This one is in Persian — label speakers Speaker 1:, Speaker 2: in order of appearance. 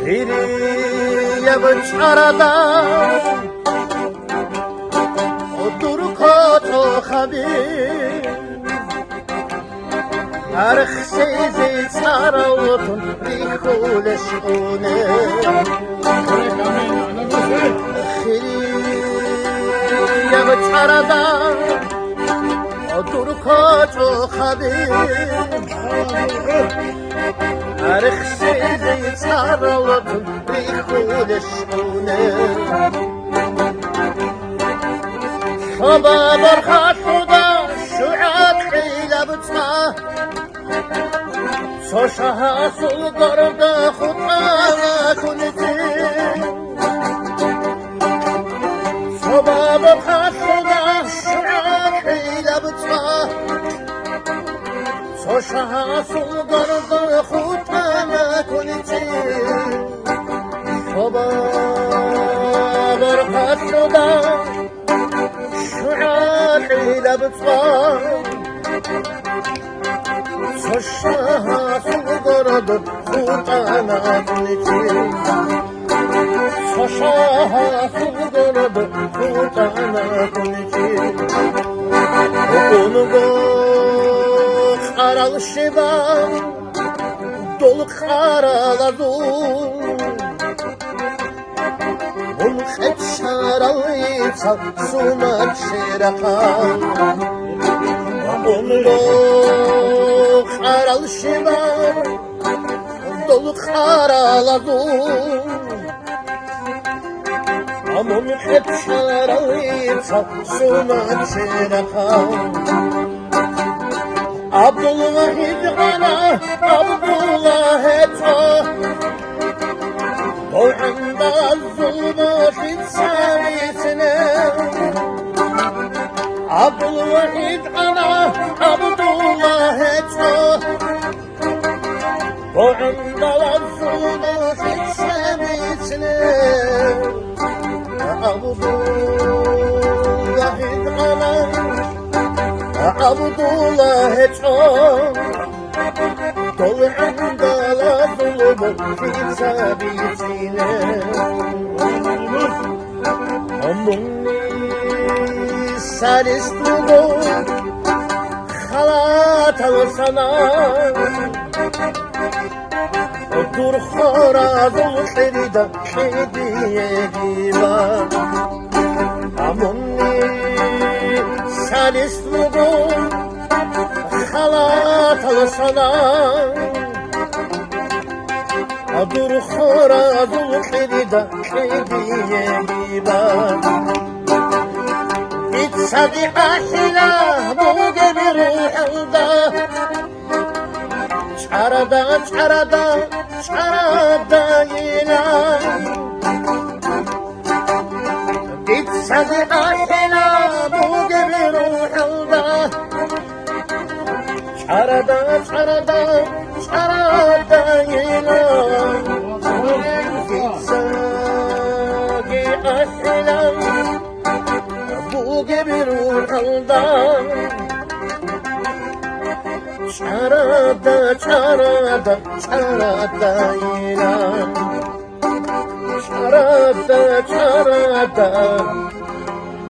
Speaker 1: خیریه بچارده درکاتو خبیر هر خسیزی سراوتون بیخولش اونه خیریه بچارده درکاتو خبیر هر خسیزی سراوتون بیخولش اونه شباب الخط خدا شعات حيلة بتما صوشها صدر دا خطانا كنتي شباب الخط خدا شعات حيلة بتما صوشها صدر دا خطانا كنتي شباب الخط خدا شعاعي بطفال صشها صدرد خوطانا كنتي صشها صدرد خوطانا كنتي ونقوخ على الشباب دولك على الظول والخد شاريتها سومك شرقا وملوخ على الشباب ضلق على الظول وملخد شاريتها سومك شرقا عبد الوحيد على عبد الله وعند الظلم في ساويتنا عبد الوحيد أنا عبد الله وعند الظلم في ساويتنا عبد الوحيد أنا عبد الله طول عند الظلم في سبيتنا أمني سالس تقول خلات السنا دور خراز الحريدة حدية جيبا أمني سالس تقول خلات السنا دور خراز الحريدة حدية جيبا صديق أحلى بوجب روحنا شردا شردا شردا ينا صديق أحلى بوجب روحنا شردا شردا شردا ينا صديق أحلى بروح الضام شردا شردا شردا ينا شردا شردا